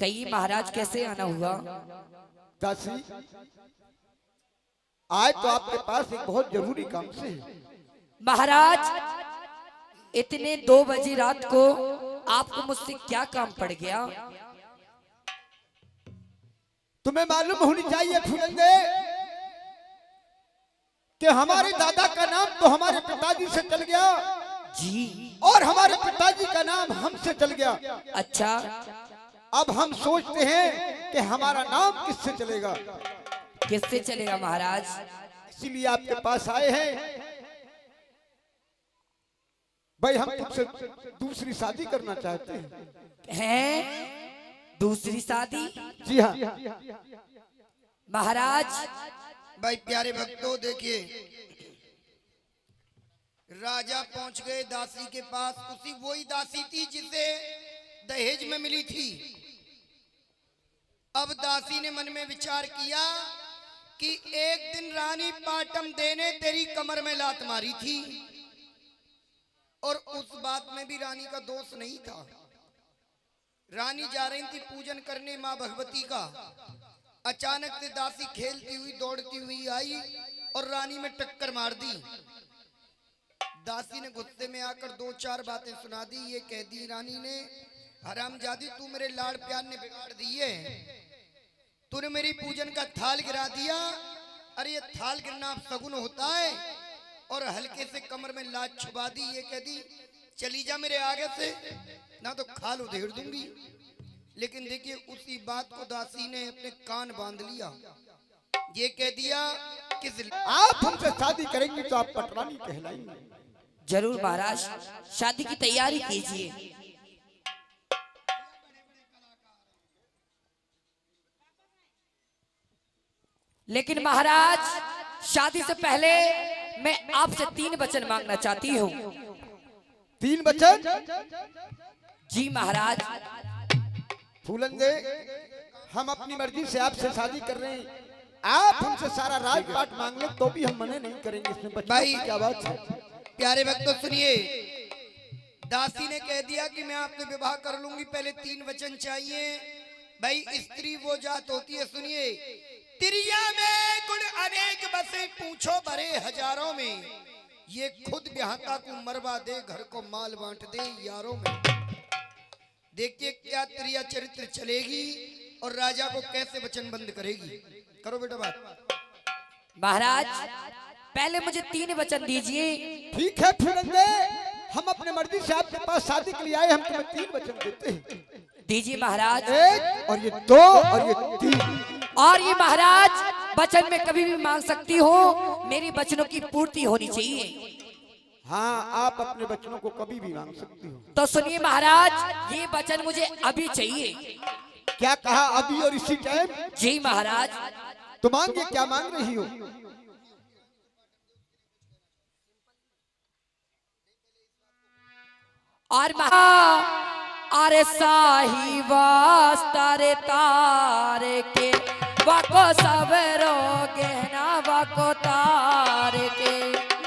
कहिए महाराज कैसे आना हुआ? दासी, आज तो आपके पास एक बहुत जरूरी काम से है। महाराज, इतने 2 बजे रात को आपको मुझसे क्या काम पड़ गया? तुम्हें मालूम होनी चाहिए फुलंदे कि हमारे दादा का नाम तो हमारे पिताजी से चल गया जी। और हमारे पिताजी का नाम हमसे चल गया। अच्छा, अब हम सोचते हैं कि हमारा नाम किससे चलेगा। किससे चलेगा महाराज? इसीलिए आपके पास आए हैं। भाई, हम तुमसे दूसरी शादी करना चाहते हैं। दूसरी शादी? जी हाँ महाराज। भाई प्यारे भक्तों, देखिए राजा पहुंच गए दासी के पास। उसी वही दासी थी जिसे दहेज में मिली थी। अब दासी ने मन में विचार किया कि एक दिन रानी पाटम दे ने तेरी कमर में लात मारी थी, और उस बात में भी रानी का दोष नहीं था। रानी जा रही थी पूजन करने मां भगवती का। अचानक से दासी खेलती हुई दौड़ती हुई आई और रानी में टक्कर मार दी। दासी ने गुस्से में आकर 2-4 बातें सुना दी। ये कह दी रानी ने, हरामजादी, तू मेरे लाड़ प्यार ने बिगाड़ दिए। तूने मेरी पूजन का थाल गिरा दिया। अरे ये थाल गिरना सगुन होता है, और हल्के से कमर में लात छुपा दी। ये कह दी, चली जा मेरे आगे से, ना तो खाल उधेड़ दूंगी। लेकिन देखिए उसी बात को दासी ने अपने कान बांध लिया। ये कह दिया, किस आप हमसे शादी करेंगे तो आप पटरानी कहलाएंगे। जरूर महाराज, शादी की तैयारी कीजिए। लेकिन महाराज, शादी से पहले मैं आपसे 3 वचन मांगना चाहती हूँ। 3 वचन? जी महाराज। फूलंदे, हम अपनी मर्जी से आपसे शादी कर रहे हैं। आप हमसे सारा राजपाट मांग ले तो भी हम मने नहीं करेंगे। इसमें भाई क्या बात है? प्यारे भक्तों सुनिए, दासी ने कह दिया कि मैं आपसे विवाह कर लूंगी, पहले 3 वचन चाहिए। भाई स्त्री वो जात होती है, सुनिए, तिरिया में गुण अनेक बसे, पूछो बड़े हजारों में। ये खुद ब्याहता को मरवा दे, घर को माल बांट दे यारों में। देखिए क्या तिरिया चरित्र चलेगी और राजा को कैसे वचनबंद करेगी। करो बेटा बात। महाराज, पहले मुझे 3 वचन दीजिए। ठीक है फूलंदे, हम अपने मर्जी से आपके पास शादी के लिए आए। हम तुम्हें 3 वचन देते हैं। दीजिए महाराज। 1 और ये 2 और ये 3। और ये महाराज, वचन में कभी भी मांग सकती हो, मेरी वचनों की पूर्ति होनी चाहिए। हाँ, आप अपने बच्चों को कभी भी मांग सकती हो। तो सुनिए महाराज, ये वचन मुझे अभी चाहिए। क्या कहा? अभी और इसी टाइम? जी महाराज। तो मांगिए, क्या मांग रही हो? और अरे साही वास्ता रे तारे के, वाको सबरो गहना वाको तारे के।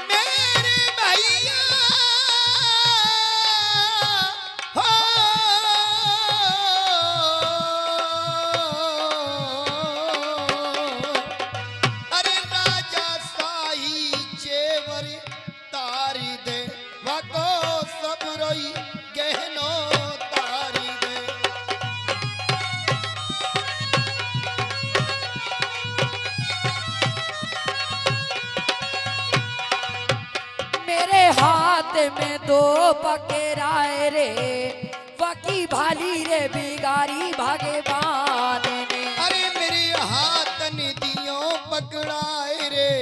मेरे भैया हो, अरे राजा साही चेवर तारी दे, वाको सब रोई गहनो तारी दे। मेरे हाथ में 2 पकेराए रे, वकी भाली रे बिगारी भागे बाने ने। अरे मेरे हाथ निधियों पकड़ाए रे,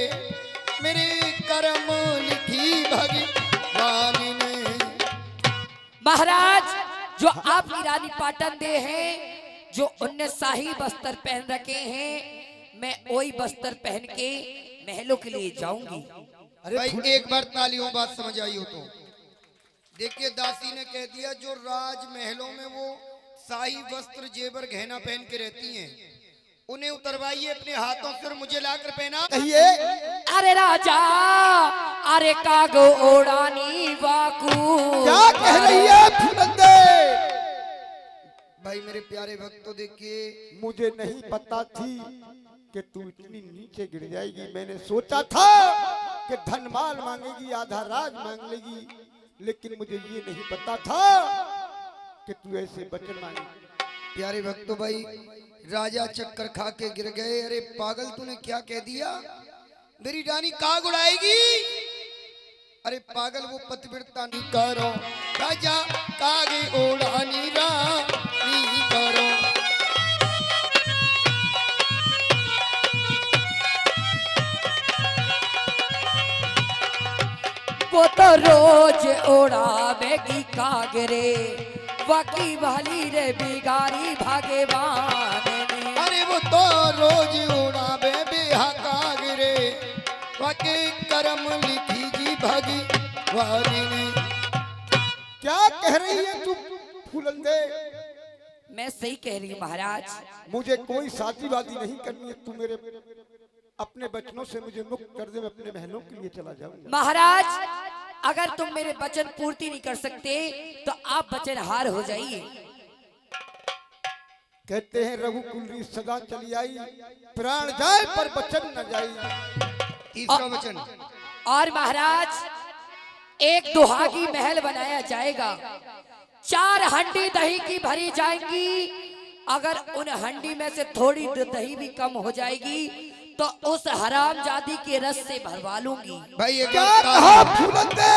मेरे कर्म लिखी भगवान ने। महाराज, जो आपकी रानी पाटन दे हैं, जो उनने शाही वस्त्र पहन रखे हैं, मैं वही वस्त्र पहन के महलों के लिए जाऊंगी। अरे भाई एक बार तालियों बात समझ आई हो तो। देखिए दासी ने कह दिया, जो राजमहलों में वो शाही वस्त्र जेवर गहना पहन के रहती हैं, उन्हें उतरवाइए अपने हाथों से और मुझे लाकर पहना। कहिए। अरे राजा, अरे कागो ओढ़ानी वाकू। क्या कह रही है फुलंदे? भाई मेरे प्यारे भक्तों देखिए, मुझे नहीं पता थी कि तू इतनी नीचे गिर जाएगी। मैंने सोचा था कि धन माल मांगेगी, आधा राज मांग लेगी, लेकिन मुझे ये नहीं पता था कि तू ऐसे वचन मांगेगी। प्यारे भक्तों भाई राजा चक्कर खा के गिर गए। अरे पागल तूने क्या कह दिया, मेरी रानी काग उड़ाएगी? अरे पागल वो पतिव्रता नहीं करो, राजा कागे उड़ानी रानी करो। वो तो रोज उड़ावेगी कागरे, बाकी वाली रे बिगाड़ी भाग्यवान ने। अरे वो तो रोज उड़ावे बेहा कागरे, वाके कर्म लिखी जी भगवानी ने। क्या कह रही है तू फूलंदे? मैं सही कह रही हूँ महाराज। मुझे कोई शादी वादी नहीं करनी है। तू मेरे अपने बचनों से मुझे मुक्त कर दे, मैं अपने महलों के लिए चला जाऊंगा। महाराज अगर तुम मेरे वचन पूर्ति नहीं कर सकते तो आप वचन हार हो जाइए। कहते हैं रघुकुल री सदा चली आई, प्राण जाए पर वचन न जाई। तीसरा वचन। और महाराज एक दुहागी महल बनाया जाएगा, 4 हंडी दही की भरी जाएंगी। अगर उन हंडी में से थोड़ी दही भी कम हो जाएगी तो उस हरामजादी के रस से भरवा लूंगी। भाई ये क्या कहा फूलंदे?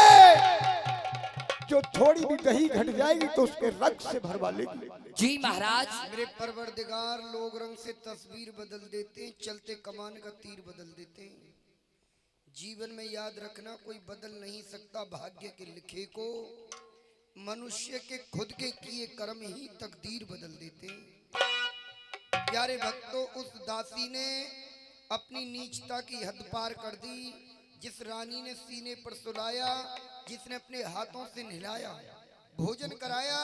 जो थोड़ी भी दही घट जाएगी तो उसके रग से भरवा लेगी। जी महाराज। मेरे परवरदिगार लोग रंग से तस्वीर बदल देते हैं, चलते कमान का तीर बदल देते हैं। जीवन में याद रखना कोई बदल नहीं सकता भाग्य के लिखे को, मनुष्य के खुद के किए कर्म ही तकदीर बदल देते हैं। प्यारे भक्तों उस दासी ने अपनी नीचता की हद पार कर दी। जिस रानी ने सीने पर सुलाया, जिसने अपने हाथों से नहलाया, भोजन कराया,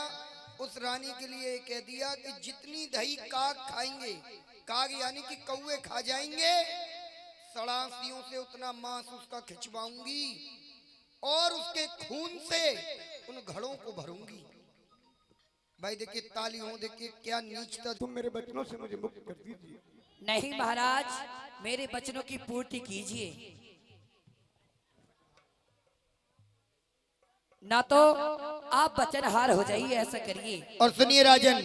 उस रानी के लिए कह दिया कि जितनी दही काग खाएंगे, काग यानी कि कौवे खा जाएंगे, सड़ासियों से उतना मांस उसका खिंचवाऊंगी और उसके खून से उन घड़ों को भरूंगी। भाई देखिए ताली हो, देखिए क्या नीचता। तुम मेरे बचनों से मुझे मुक्त कर दीजिए। नहीं महाराज मेरे वचनों की पूर्ति कीजिए, ना तो आप वचन हार हो जाइए। ऐसा करिए। और सुनिए राजन,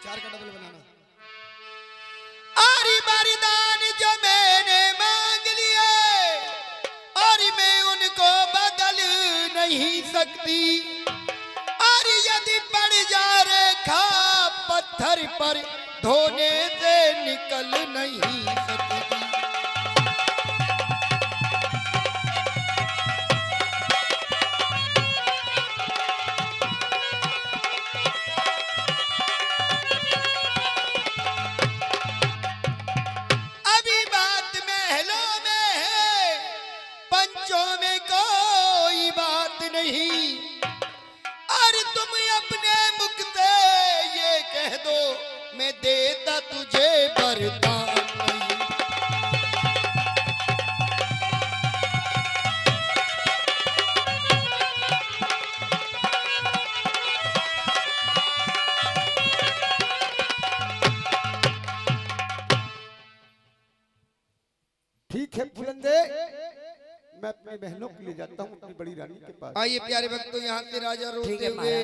4 का डबल बनाना। आरी बरदान जो मैंने मांग लिए और मैं उनको बदल नहीं सकती। और यदि पड़ जा रेखा पत्थर पर धोने से निकल नहीं सकती। अभी बात महलों में है, पंचों में कोई बात नहीं। और तुम अपने मुख से ये कह दो मैं देता तुझे वरदान नहीं। ठीक है फूलंदे, मैं अपने बहनों के लिए जाता हूँ अपनी बड़ी रानी के पास। आइए प्यारे भक्तों, यहाँ से राजा ठीक रोते है हुए महाराज।